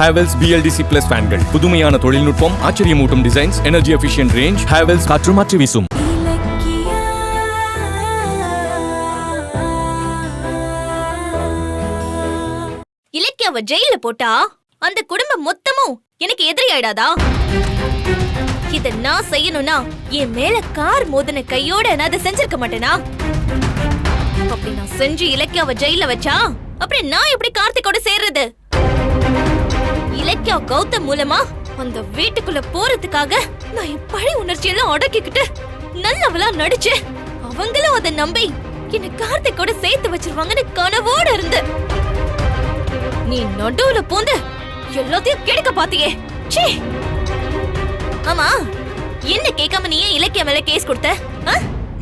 Havells BLDC Plus ஃபேன்கள் புதுமையான தொழில்நுட்பம், ஆச்சரியமூட்டும் designs, energy efficient range. Havells காற்று மாற்றி வீசும். இலக்கியாவ ஜெயில போட்டா அந்த குடும்பம் மொத்தமும் எனக்கு எதிரி ஆயிடாதா? இத நான் செய்யணும்னா என் மேல கார் மோதின கையோட நான் அதை செஞ்சிருக்க மாட்டேனா? அப்படி நான் செஞ்சு இலக்கியாவ ஜெயில வச்சா அப்புறம் நான் எப்படி கார்த்திகோட சேர்றது? இலக்கியா கௌதம் மூலமா அந்த வீட்டுக்குள்ள போறதுக்காக நான் என் பழி உணர்ச்சியெல்லாம் அடக்கிக்கிட்டு நல்லவளா நடிச்சு அவங்களும் அதை நம்பி என்ன கார்த்திகோட சேர்த்து வச்சிருவாங்கன்னு கனவோட இருந்து நீ நடுவுல பூந்து எல்லாத்தையும் கெடுக்க பாத்தியே. ச்சே! ஆமா, என்ன கேட்காம நீ ஏன் இலக்கிய மேல கேஸ் கொடுத்த?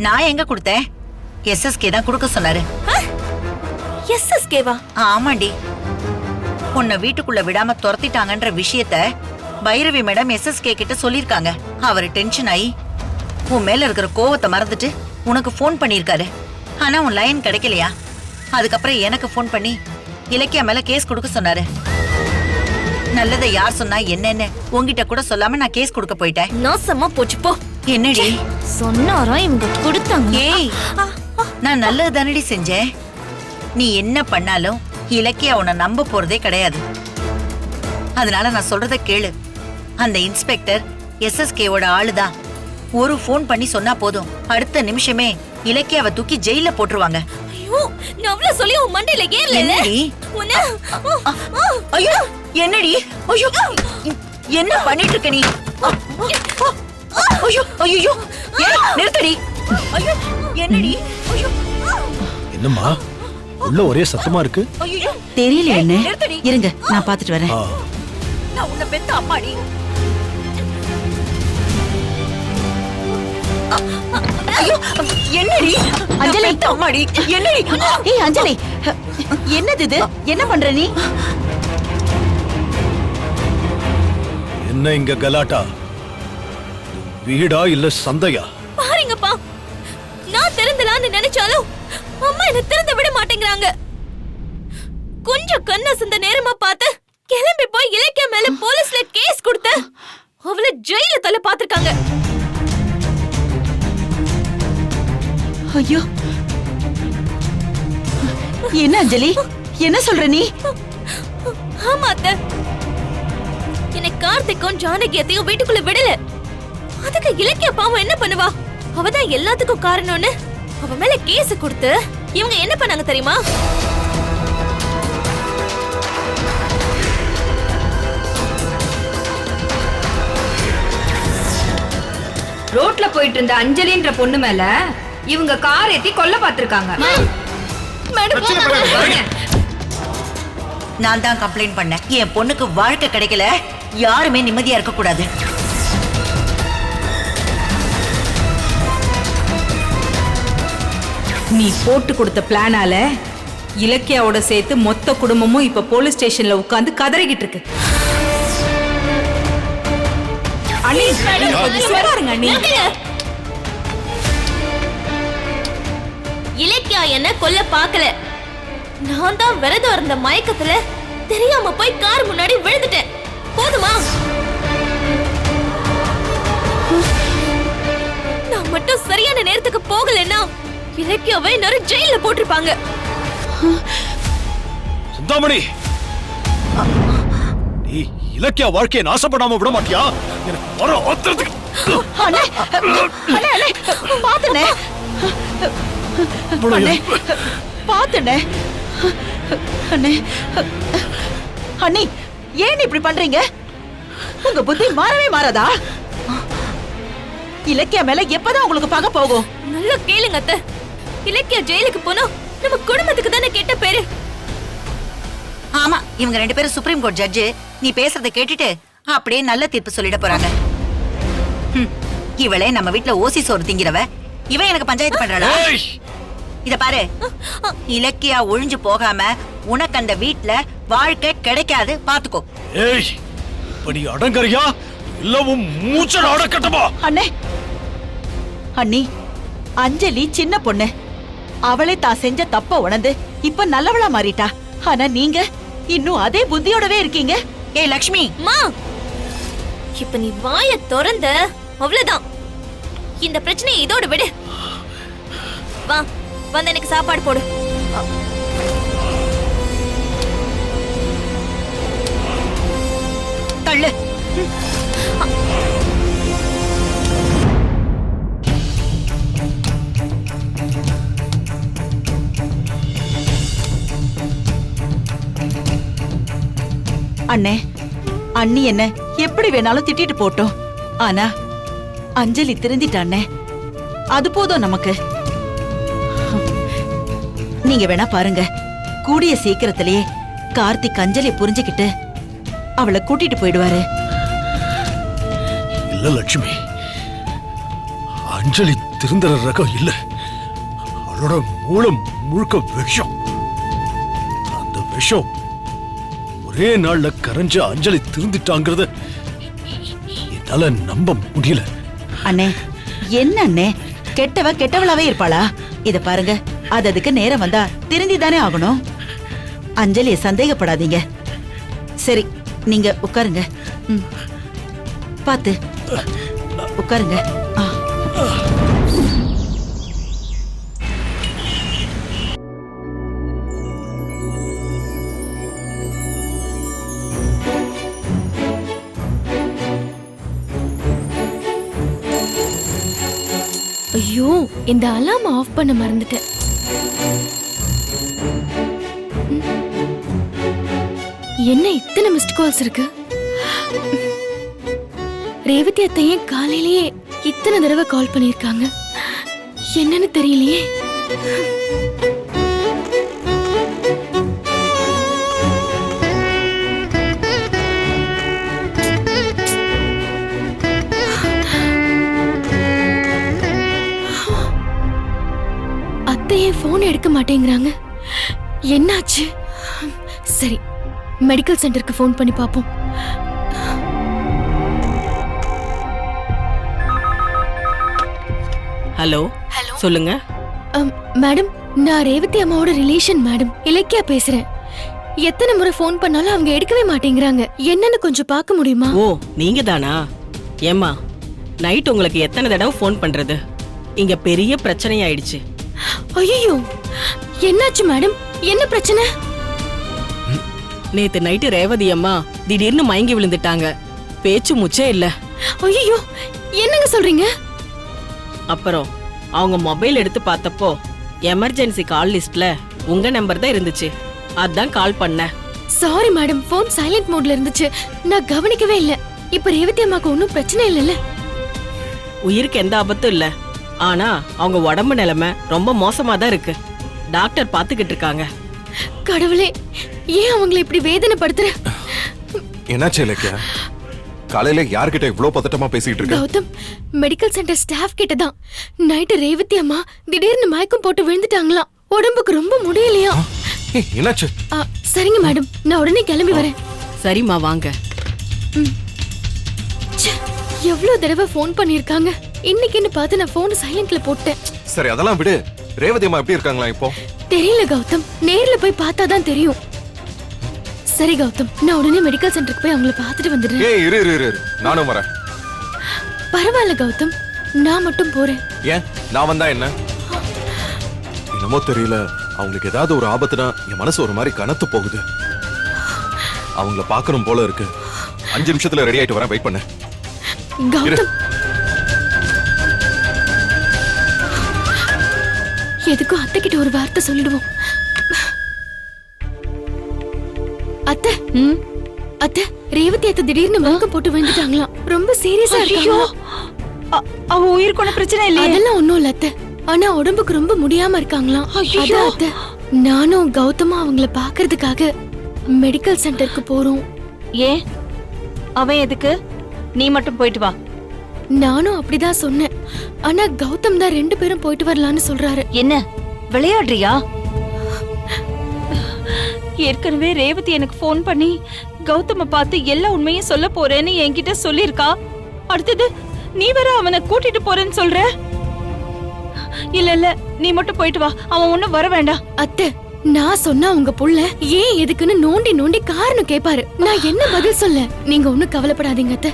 நான் எங்க கொடுத்தேன்? SSK தான் கொடுக்க சொன்னாரு. SSKவா? ஆமாண்டி. உன்னை வீட்டுக்குள்ள விடாம துரத்திட்டாங்கன்ற விஷயத்த பைரவி மேடம் SSK கிட்ட சொல்லிருக்காங்க. அவரு டென்ஷன் ஆகி உன் மேல இருக்கிற கோவத்தை மறந்துட்டு உனக்கு போன் பண்ணிருக்காரு. ஆனா உன் லைன் கிடைக்கலையா? அதுக்கப்புறம் எனக்கு போன் பண்ணி இலக்கியா மேல கேஸ் கொடுக்க சொன்னாரு. நல்லதை யார் சொன்னா என்னன்னு உன்கிட்ட கூட சொல்லாம நான் கேஸ் கொடுக்க போயிட்டேன். நாசமா போச்சு போ. என்னடி சொன்னாரா இவங்க கொடுத்தாங்க? ஏய், நான் நல்லது தானடி செஞ்சேன். நீ என்ன பண்ணாலும் இலக்கியா உன்னை நம்ப போறதே கிடையாது. அதனால நான் சொல்றத கேளு. அந்த இன்ஸ்பெக்டர் SSKவோட ஆளுதான். ஒரு போன் பண்ணி சொன்னா போதும், அடுத்த நிமிஷமே இலக்கியாவை தூக்கி ஜெயில போட்டுருவாங்க. ஐயோ, நான் அவ்வளவு சொல்லி உன் மண்டையில ஏறல. என்னடி? ஐயோ, என்னடி? ஐயோ, என்ன பண்ணிட்டு இருக்க நீ? ஐயோ, ஐயோ, நிறுத்தடி. ஐயோ, என்னடி? ஐயோ, என்னம்மா உள்ள ஒரே சத்தமா இருக்கு? தெரியல என்ன. இருங்க, நான் பாத்துட்டு வரேன். நான் உன்னை பெத்த அம்மாடி. ஐயோ, என்னடி? அஞ்சலி, அம்மாடி, என்னடி? ஏய் அஞ்சலி, என்னது இது? என்ன பண்ற நீ? என்ன இங்க கலாட்டா? வீடா இல்ல சந்தையா? பாருங்கப்பா, நான் திறந்தலான்னு நினைச்சாலும் அம்மா என்ன திறந்து விட மாட்டேங்கிறாங்க. கொஞ்சம் கண்ண சந்த நேரமா பார்த்து கிளம்பி போய் இலக்கிய மேல போலீஸ்ல கேஸ் கொடுத்து அவளை ஜெயில தள்ள பாத்துருக்காங்க. ஐயோ, என்ன அஞ்சலி, என்ன சொல்ற நீ? ஆமா அத்தை, என்னை கார்த்திக்கும் ஜானகியத்தையும் வீட்டுக்குள்ள விடல. அதுக்கு இலக்கிய பாவம் என்ன பண்ணுவா? அவதான் எல்லாத்துக்கும் காரணம்னு அவ மேல கேஸ் கொடுத்து இவங்க என்ன பண்ணாங்க தெரியுமா? ரோட்ல போயிட்டு இருந்த அஞ்சலின்ற பொண்ணு மேல இவங்க கார் ஏத்தி கொல்ல பாத்திருக்காங்க. நான் தான் கம்ப்ளைண்ட் பண்ணேன். என் பொண்ணுக்கு வாழ்க்கை கிடைக்கல, யாருமே நிம்மதியா இருக்க கூடாது. நீ போட்டு கொடுத்த பிளானால இலக்கியாவோட சேர்த்து மொத்த குடும்பமும் இப்ப போலீஸ் ஸ்டேஷன்ல உட்கார்ந்து கதறிக்கிட்டு இருக்கு. அண்ணி, கொஞ்சம் சும்மாருங்க அண்ணி. இலக்கியா என்ன கொல்ல பாக்கல. நான் தான் விரதம் இருந்த மயக்கத்துல தெரியாம போய் கார் முன்னாடி விழுந்துட்டேன். போதுமா? நான் மட்டும் சரியான நேரத்துக்கு போகலன்னா இலக்கியாவை எல்லாரும் ஜெயில போட்டிருப்பாங்க. சுந்தாமணி, நீ இலக்கியா வாழ்க்கையை நாசப்படாம விட மாட்டியா? எனக்கு வர ஆத்திரத்துக்கு. அண்ணே, அண்ணே, அண்ணே, பாத்துனே, பாத்துனே. அண்ணே, அண்ணி, ஏன் இப்படி பண்றீங்க? உங்க புத்தி மாறவே மாறாதா? இலக்கியா மேல எப்பதான் உங்களுக்கு பகை போகும்? நல்லா கேளுங்க அத்தை, இலக்கியா ஜெயிலுக்கு போனா நம்ம குடும்பத்துக்கு தானே கெட்ட பேரு. ஆமா, இவங்க 2 பேரும் சுப்ரீம் கோர்ட் ஜட்ஜு. நீ பேசுறத கேட்டுட்டு அப்படியே நல்ல தீர்ப்பு சொல்லிட போறாங்க. இவளே நம்ம வீட்டுல ஓசி சோறு திங்கிறவ, இவன் எனக்கு பஞ்சாயத்து பண்றாளா? இத பாரு, இலக்கியா ஒழிஞ்சு போகாம உனக்கு அந்த வீட்டுல வாழ்க்கை கிடைக்காது, பாத்துக்கோ. ஏய், இப்ப நீ அடங்கறியா இல்ல உன் மூச்ச அடக்கட்டுமா? அண்ணே, அண்ணி, அஞ்சலி சின்ன பொண்ணு. அவளே தான் செஞ்ச தப்ப உணர்ந்து இப்ப நல்லவளா மாறிட்டா. ஆனா நீங்க இன்னும் அதே புத்தியோடவே இருக்கீங்க. ஏய் லக்ஷ்மி, மா, இப்ப நீ வாய திறந்த அவ்வளவுதான். இந்த பிரச்சனையை இதோட விடு. வா, வந்து எனக்கு சாப்பாடு போடு. தள்ளு. அண்ணே, அண்ணி என்ன எப்படி வேணாலும் திட்டிட்டு போட்டோம். ஆனா அஞ்சலி திருந்திட்டானே, அது போதும் நமக்கு. நீங்க வேணா பாருங்க, கூடிய சீக்கிரத்திலேயே கார்த்திக் அஞ்சலி புரிஞ்சுக்கிட்டு அவளை கூட்டிட்டு போயிடுவாரு. இல்ல லட்சுமி, அஞ்சலி திருந்தற ரகம் இல்ல. அவளோட மூலம் முழுக்க விஷம். அந்த விஷம் ஒரே நாள்ல கரைஞ்ச அஞ்சலி திருந்திட்டாங்கிறத என்னால நம்ப முடியல. அண்ணே, என்ன அண்ணே, கெட்டவ கெட்டவளாவே இருப்பாளா? இத பாருங்க, அதுக்கு நேரம் வந்தா திருந்தி தானே ஆகணும். அஞ்சலியை சந்தேகப்படாதீங்க. சரி, நீங்க உட்காருங்க. பாத்து உட்காருங்க. ஐயோ, இந்த அலார்ம் ஆஃப் பண்ண மறந்துட்டேன். என்ன இத்தனை மிஸ்ட் கால்ஸ் இருக்கு? ரேவதி அத்தையே காலையிலேயே இத்தனை தடவை கால் பண்ணிருக்காங்க. என்னன்னு தெரியலையே. அத்தையே போன் எடுக்க மாட்டேங்கிறாங்க. என்னாச்சு? சரி, மெடிக்கல் சென்டருக்கு ஃபோன் பண்ணி பாப்போம். ஹலோ, சொல்லுங்க. மேடம், நான் ரேவதி அம்மாவோட ரிலேஷன் மேடம், இலக்கியா பேசுறேன். எத்தனை முறை ஃபோன் பண்ணாலும் அவங்க எடுக்கவே மாட்டேங்கிறாங்க. என்னன்னு கொஞ்சம் பார்க்க முடியுமா? ஓ, நீங்க தானா? ஏம்மா, நைட் உங்களுக்கு எத்தனை தடவை ஃபோன் பண்றது? இங்க பெரிய பிரச்சனை ஆயிடுச்சு. ஐயோ, என்னாச்சு மேடம்? என்ன பிரச்சனை? நேத்து நைட்டு ரேவதி அம்மா திடீர்னு மயங்கி விழுந்துட்டாங்க. பேச்சு முச்சே இல்ல. ஐயோ, என்னங்க சொல்றீங்க? அப்புறம் அவங்க மொபைல் எடுத்து பார்த்தப்போ எமர்ஜென்சி கால் லிஸ்ட்ல உங்க நம்பர் தான் இருந்துச்சு. அதான் கால் பண்ணேன். சாரி மேடம், போன் சைலண்ட் மோட்ல இருந்துச்சு, நான் கவனிக்கவே இல்ல. இப்ப ரேவதி அம்மாக்கு ஒன்னும் பிரச்சனை இல்லல்ல? உயிருக்கு எந்த ஆபத்தும் இல்ல. ஆனா அவங்க உடம்பு நிலைமை ரொம்ப மோசமா தான் இருக்கு. டாக்டர் பாத்துக்கிட்டு இருக்காங்க. கடவுளே, ஏன் அவங்களை இப்படி வேதனைப்படுத்துற? என்னாச்சு இலக்கியா? காலையில யார்கிட்ட இவ்ளோ பதட்டமா பேசிட்டு இருக்க? கௌதம், மெடிக்கல் சென்டர் ஸ்டாஃப் கிட்ட தான். நைட்டு ரேவதி அம்மா திடீர்னு மயக்கம் போட்டு விழுந்துட்டாங்களாம். உடம்புக்கு ரொம்ப முடியலையா. என்னாச்சு? சரிங்க மேடம், நான் உடனே கிளம்பி வரேன். சரிம்மா, வாங்க. எவ்வளவு தடவை ஃபோன் பண்ணிருக்காங்க. இன்னைக்குன்னு பார்த்து நான் போன் சைலண்ட்ல போட்டேன். சரி, அதெல்லாம் விடு. ரேவதி அம்மா எப்படி இருக்காங்களா இப்போ? தெரியல கௌதம், நேர்ல போய் பார்த்தாதான் தெரியும். சரி கௌதம், நான் உடனே மெடிக்கல் சென்டருக்கு போய் அவங்கள பார்த்துட்டு வந்துடுறேன். ஏய், இரு, நானும் வரேன். பரவாயில்ல கௌதம், நான் மட்டும் போறேன். ஏன் நான் வந்தா என்ன? என்னமோ தெரியல, அவங்களுக்கு ஏதாவது ஒரு ஆபத்துனா என் மனசு ஒரு மாதிரி கனத்து போகுது. அவங்கள பார்க்கணும் போல இருக்கு. 5 நிமிஷத்துல ரெடி ஆயிட்டு வரேன், வெயிட் பண்ணு. கௌதம், எதுக்கும் அத்தை கிட்ட ஒரு வார்த்தை சொல்லிடுவோம். அத்தை, அத்தை, ரேவதி அத்தை திடீர்னு மயக்கம் போட்டு விழுந்துட்டாங்களாம். ரொம்ப சீரியஸா இருக்காங்க. அவ உயிருக்கு ஒன்றும் பிரச்சனை இல்லையே? அதெல்லாம் ஒண்ணும் இல்ல அத்தை, ஆனா உடம்புக்கு ரொம்ப முடியாம இருக்காங்களாம். அதான் அத்தை, நானும் கௌதமும் அவங்கள பாக்குறதுக்காக மெடிக்கல் சென்டருக்கு போறோம். ஏன் அவன் எதுக்கு? நீ மட்டும் போயிட்டு வா. நானும் அப்படிதான் சொன்னேன். ஆனா கௌதம் தான் 2 பேரும் போயிட்டு வரலான்னு சொல்றாரு. என்ன விளையாடுறியா? ஏற்கனவே ரேவதி எனக்கு ஃபோன் பண்ணி கௌதம பார்த்து எல்லா உண்மையும் சொல்ல போறேன்னு என்கிட்ட சொல்லிருக்கா. அடுத்தது நீ வேற அவனை கூட்டிட்டு போறேன்னு சொல்ற. இல்ல நீ மட்டும் போயிட்டு வா, அவன் ஒண்ணும் வர வேண்டாம். அத்தை, நான் சொன்னா உங்க புள்ள ஏன் எதுக்குன்னு நோண்டி நோண்டி காரணம் கேட்பாரு. நான் என்ன பதில் சொல்ல? நீங்க ஒண்ணும் கவலைப்படாதீங்க அத்தை.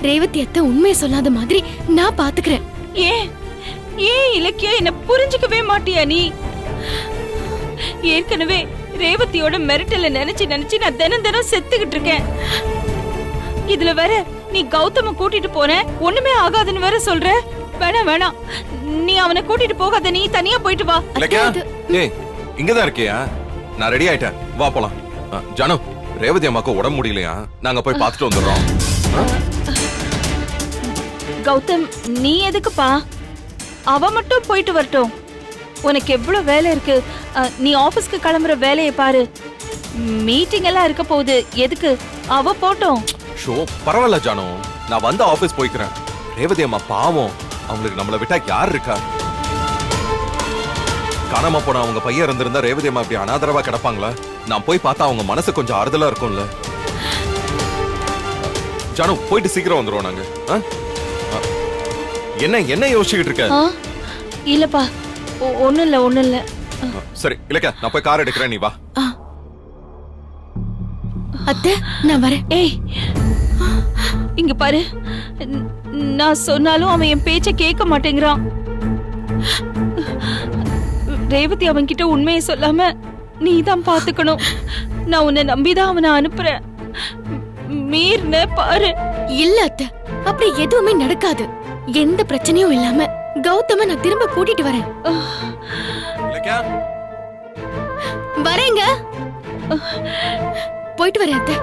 ரேவதி அத்தை உண்மையை சொல்லாத மாதிரி நான் பாத்துக்கிறேன். ஏன் ஏன் இலக்கியா என்ன புரிஞ்சுக்கவே மாட்டியா நீ? ஏற்கனவே ரேவதியோட மிரட்டல நினைச்சு நினைச்சு நான் தினம் தினம் செத்துக்கிட்டு இருக்கேன். இதுல வேற நீ கௌதம கூட்டிட்டு போற, ஒண்ணுமே ஆகாதுன்னு வேற சொல்ற. வேணாம் வேணாம், நீ அவனை கூட்டிட்டு போகாத, நீ தனியா போயிட்டு வா. இலக்கியா, ஏய் இங்கதான் இருக்கியா? நான் ரெடி ஆயிட்டேன், வா போலாம். ஜானு, ரேவதி அம்மாக்கு உடம்பு முடியலையா? நாங்க போய் பார்த்துட்டு வந்துடுறோம். கௌதம், நீ எதுக்குப்பா? அவ மட்டும் போயிட்டு வரட்டும். உனக்கு எவ்வளவு வேலை இருக்கு. நீ ஆபீஸ்க்கு கிளம்புற வேலையை பாரு. மீட்டிங் எல்லாம் இருக்க போகுது, எதுக்கு? அவ போட்டோம். ஷோ, பரவாயில்ல ஜானு, நான் வந்து ஆபீஸ் போய்க்கிறேன். ரேவதி அம்மா பாவம், அவங்களுக்கு நம்மள விட்டா யார் இருக்கா? காணாம போன அவங்க பையன் இருந்திருந்தா ரேவதி அம்மா இப்படி அனாதரவா கிடப்பாங்களா? நான் போய் பார்த்தா அவங்க மனசு கொஞ்சம் ஆறுதலா இருக்கும்ல. ஜானு, போயிட்டு சீக்கிரம் வந்துருவோம் நாங்க. என்ன என்ன யோசிச்சுக்கிட்டு இருக்க? இல்லப்பா, ஒண்ணும் இல்ல ஒண்ணும் இல்ல. சரி இலக்கியா, நான் போய் கார் எடுக்கிறேன், நீ வா. அத்தை நான் வரேன். ஏய் இங்க பாரு, நான் சொன்னாலும் அவன் என் பேச்ச கேட்க மாட்டேங்கிறான். ரேவதி அவன் கிட்ட உண்மையை சொல்லாம நீ தான் பாத்துக்கணும். நான் உன்னை நம்பிதான் அவனை அனுப்புறேன். மீறின பாரு. இல்ல அத்தை, அப்படி எதுவுமே நடக்காது. எந்த பிரச்சனையும் இல்லாம கௌதம நான் திரும்ப கூட்டிட்டு வரேன். இலக்கியா, வரேங்க. போயிட்டு வரேன் அத்தை.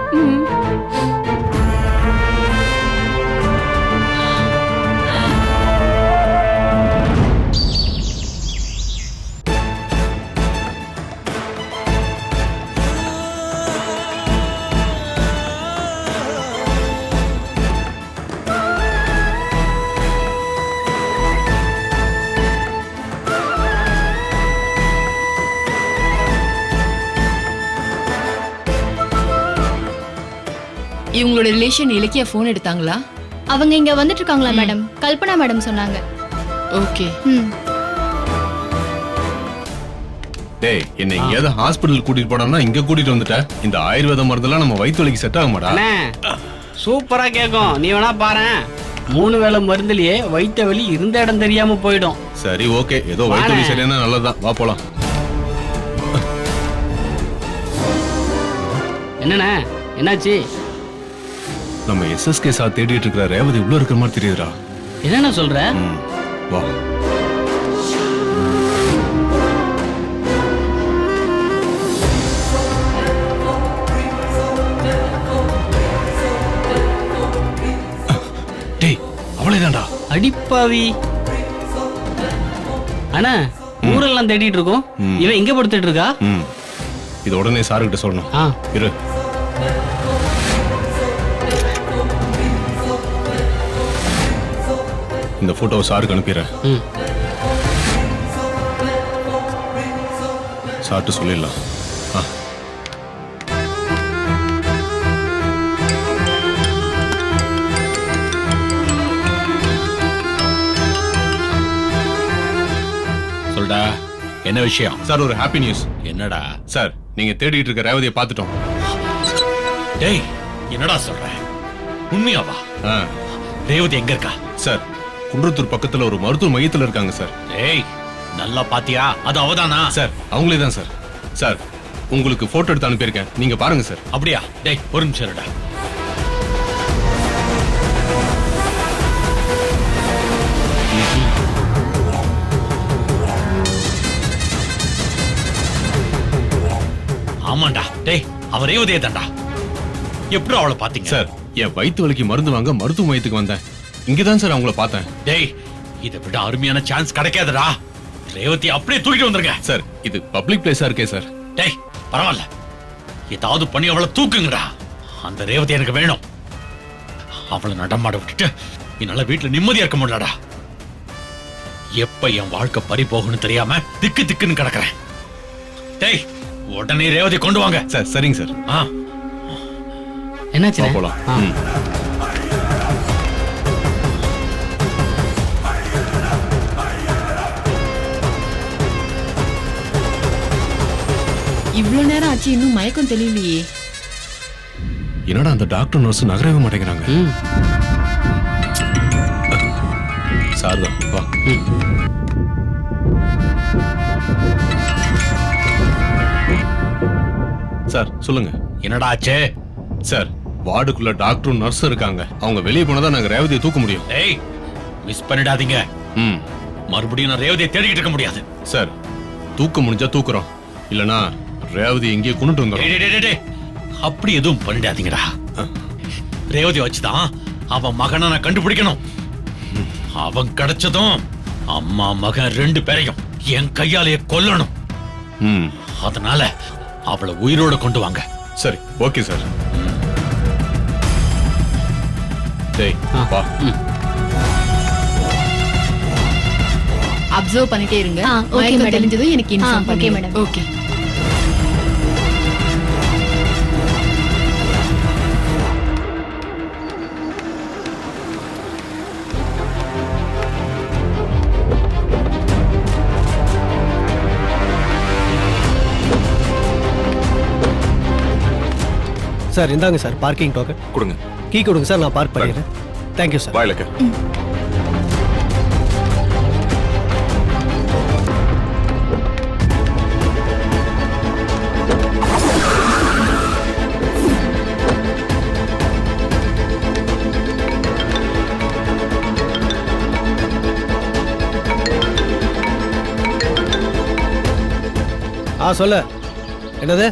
இவங்களோட ரிலேஷன் இலக்கியா போன் எடுத்தாங்களா? அவங்க இங்க வந்துட்டு இருக்காங்களா மேடம்? கல்பனா மேடம் சொன்னாங்க. ஓகே. டேய், என்ன எங்கயாவது ஹாஸ்பிடல் கூட்டிட்டு போனா இங்க கூட்டிட்டு வந்துட்ட. இந்த ஆயுர்வேத மருந்தெல்லாம் நம்ம வயிற்று வலிக்கு செட் ஆக மாட்டா? சூப்பரா கேக்கும், நீ வேணா பாரு. 3 வேளை மருந்துலயே வயிற்று வலி இருந்த இடம் தெரியாம போயிடும். சரி ஓகே, ஏதோ வயிற்று வலி சரியான நல்லதுதான், வா போலாம். என்னண்ணே, என்னாச்சு? நம்ம SSK சார் தேடிட்டு இருக்கிற ரேவதி உள்ள இருக்கிற மாதிரி தெரியுதுடா. என்னென்ன சொல்ற? வா. டேய், அவளேதான்டா. அடிப்பாவி. அண்ணா, ஊரெல்லாம் தேடிட்டு இருக்கோம், இவன் இங்க படுத்துட்டு இருக்கா. இது உடனே சாருகிட்ட சொல்லணும். இரு. இந்த போட்டோவை சாருக்கு அனுப்பிடுறேன். சார்ட்டு சொல்லிடலாம். சொல்டா, என்ன விஷயம்? சார், ஒரு ஹாப்பி நியூஸ். என்னடா? சார், நீங்க தேடிட்டு இருக்க ரேவதியை பார்த்துட்டோம். டேய், என்னடா சொல்ற? உண்மையாவா? ரேவதி எங்க இருக்கா? சார், குன்றத்தூர் பக்கத்துல ஒரு மருத்துவ மையத்துல இருக்காங்க சார். ஏய், நல்லா பாத்தியா? அது அவதானா? சார், அவங்களே தான் சார். சார், உங்களுக்கு போட்டோ எடுத்து அனுப்பியிருக்கேன், நீங்க பாருங்க சார். அப்படியா? டேய், ஒரு நிமிஷம் இருடா. ஆமாண்டா. டேய், அவ ரேவதியை தான்டா. எப்படி அவளை பாத்தீங்க? சார், என் வயிற்று வலிக்கு மருந்து வாங்க மருத்துவ மையத்துக்கு வந்தேன். இங்கதான் சார் அவங்கள பார்த்தேன். டேய், இதை விட அருமையான சான்ஸ் கிடைக்காதடா. ரேவதி அப்படியே தூக்கிட்டு வந்துருங்க. சார், இது பப்ளிக் பிளேஸா இருக்கே சார். டேய், பரவாயில்ல, ஏதாவது பண்ணி அவளை தூக்குங்கடா. அந்த ரேவதி எனக்கு வேணும். அவளை நடமாட விட்டுட்டு என்னால வீட்டுல நிம்மதியா இருக்க முடியலடா. எப்ப என் வாழ்க்கை பறி போகும்னு தெரியாம திக்கு திக்குன்னு கிடக்குறேன். டேய், உடனே ரேவதி கொண்டு வாங்க. சார், சரிங்க சார். என்னாச்சு? போலாம். இவ்ளோ நேரம் ஆச்சு இன்னும் மயக்கம் தெரியலையே. என்னடா அந்த டாக்டர் நர்ஸ் நகரவே மாட்டேங்கிறாங்க. சார் தான் வா. சார் சொல்லுங்க. என்னடா ஆச்சு? சார் வார்டுக்குள்ள டாக்டரும் நர்ஸும் இருக்காங்க. அவங்க வெளியே போனதான் நாங்க ரேவதியை தூக்க முடியும். ஏய் மிஸ் பண்ணிடாதீங்க. ம் மறுபடியும் நான் ரேவதியை தேடிக்கிட்டு இருக்க முடியாது. சார் தூக்க முடிஞ்சா தூக்குறோம், இல்லனா ரேவதி எங்கேயே கொண்டுட்டு வந்துடும். அப்படி எதுவும் பண்ணிடாதீங்கடா. ரேவதி வச்சுதான் அவன் மகனை நான் கண்டுபிடிக்கணும். அவன் கிடைச்சதும் அம்மா மகன் 2 பேரையும் என் கையாலேயே கொல்லணும். அதனால அவளை உயிரோட கொண்டு வாங்க. சரி ஓகே சார். டேய் வா. அப்சர்வ் பண்ணிட்டே இருங்க. ஓகே மயக்கம் மேடம். தெளிஞ்சதும் எனக்கு இன்ஃபார்ம் ஓகே பண்ணுங்க. மேடம். ஓகே. சார் இந்தாங்க சார் பார்க்கிங் டோக்கன். கொடுங்க. கீ கொடுங்க சார், நான் பார்க் பண்ணிடுறேன். Thank you sir. பாய் லக்க. சொல்ல என்னது?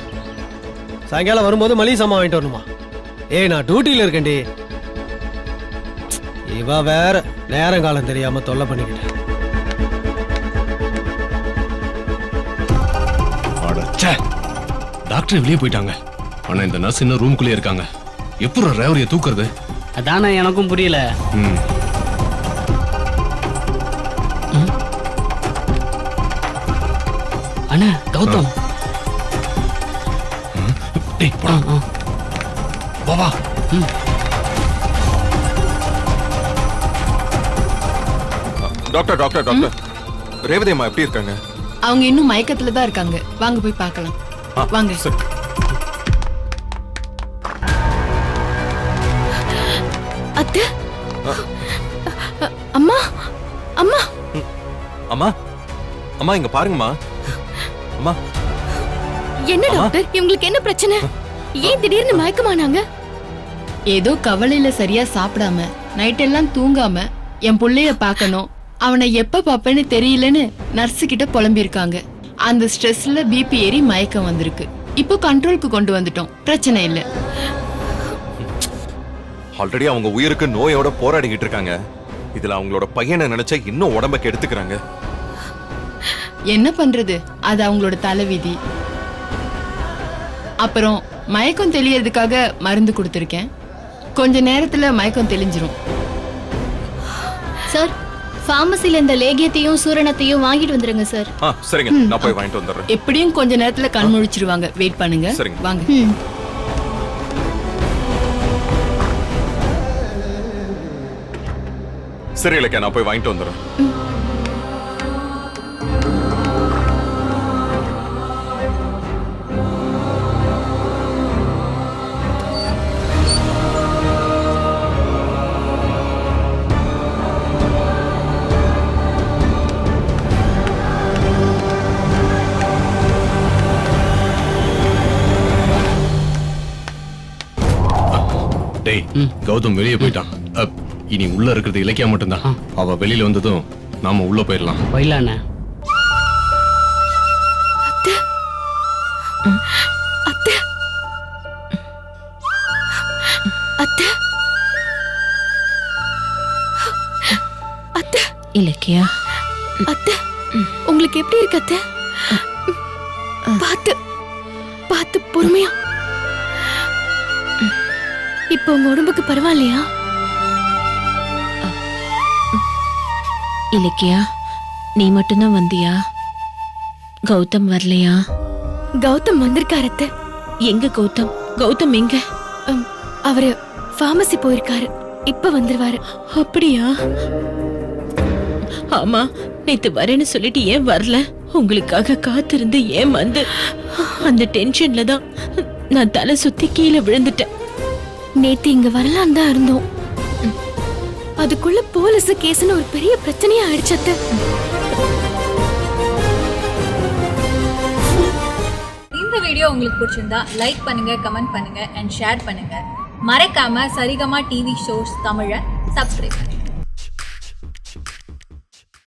சாயங்காலம் வரும்போது மளிகை சாமான் வாங்கிட்டு வரணுமா? ஏய் நான் டியூட்டியில் இருக்கேன்டி. இவ வேற நேரங்காலம் தெரியாம தொல்லை பண்ணிக்கிட்டேன். டாக்டர் வெளியே போயிட்டாங்க. ஆனா இந்த நர்ஸ் இன்னும் ரூம்குள்ளே இருக்காங்க. எப்படி ரேவதியை தூக்குறது? அதானே எனக்கும் புரியல. அண்ணா கௌதம். டேய் போடா. வா வா. டாக்டர் டாக்டர் டாக்டர் ரேவதி அம்மா எப்படி இருக்காங்க? அவங்க இன்னும் மயக்கத்துல தான் இருக்காங்க. வாங்க போய் பார்க்கலாம். வாங்க. அத்தை. அம்மா அம்மா அம்மா அம்மா இங்க பாருங்கம்மா. அம்மா என்ன டாக்டர், இவங்களுக்கு என்ன பிரச்சனை? ஏன் திடீர்னு மயக்கமானாங்க? ஏதோ கவலையில சரியா சாப்பிடாம நைட் எல்லாம் தூங்காம என் புள்ளைய பார்க்கணும், அவனை எப்ப பாப்பேன்னு தெரியலன்னு நர்ஸு கிட்ட புலம்பிருக்காங்க. அந்த ஸ்ட்ரெஸ்ல பிபி ஏறி மயக்கம் வந்திருக்கு. இப்போ கண்ட்ரோலுக்கு கொண்டு வந்துட்டோம். பிரச்சனை இல்ல. ஆல்ரெடி அவங்க உயிருக்கு நோயோட போராடிக்கிட்டு இருக்காங்க. இதுல அவங்களோட பையனை நினைச்சா இன்னும் உடம்புக்கு எடுத்துக்கிறாங்க. என்ன பண்றது, அது அவங்களோட தலைவிதி. அப்புறம் மயக்கம் தெளியறதுக்காக மருந்து கொடுத்துருக்கேன். கொஞ்ச நேரத்துல மயக்கம் தெளிஞ்சிரும். சார் ஃபார்மசில இந்த லேகியத்தையும் சூரணத்தையும் வாங்கிட்டு வந்துருங்க சார். சரிங்க, நான் போய் வாங்கிட்டு வந்துடுறேன். எப்படியும் கொஞ்ச நேரத்துல கண் முழிச்சிருவாங்க. வெயிட் பண்ணுங்க. வாங்க. சரி இல்லக்கா, நான் போய் வாங்கிட்டு வந்துடுறேன். டேய் கௌதம் வெளியே போயிட்டான். இனி உள்ள இருக்கிறது இலக்கியா மட்டும்தான். அவ வெளியில வந்ததும் நாம உள்ள போயிடலாம். போயிடலாண்ணே. அத்தை அத்தை அத்தை இலக்கியா அத்தை, உங்களுக்கு எப்படி இருக்கு அத்தை? பார்த்து பார்த்து பொறுமையா. இப்போ உங்க உடம்புக்கு பரவாயில்லையா? இலக்கியா, நீ மட்டும்தான் வந்தியா? கௌதம் வரலையா? கௌதம் வந்திருக்காரு அத்தை. எங்க கௌதம்? கௌதம் எங்க? அவரு பார்மசி போயிருக்காரு. இப்ப வந்துருவாரு. அப்படியா? ஆமா, நேத்து வரேன்னு சொல்லிட்டு ஏன் வரல? உங்களுக்காக காத்திருந்து ஏமாந்து அந்த டென்ஷன்ல தான் நான் தலை சுத்தி கீழே விழுந்துட்டேன். நேத்து இங்க வரலாம் தான் இருந்தோம். அதுக்குள்ள போலீஸ் கேஸ்னு ஒரு பெரிய பிரச்சனையா ஆயிடுச்சு அத்தை. இந்த வீடியோ உங்களுக்கு பிடிச்சிருந்தா லைக் பண்ணுங்க, கமெண்ட் பண்ணுங்க அண்ட் ஷேர் பண்ணுங்க. மறக்காம சரிகமா டிவி ஷோஸ் தமிழை சப்ஸ்கிரைப் பண்ணுங்க.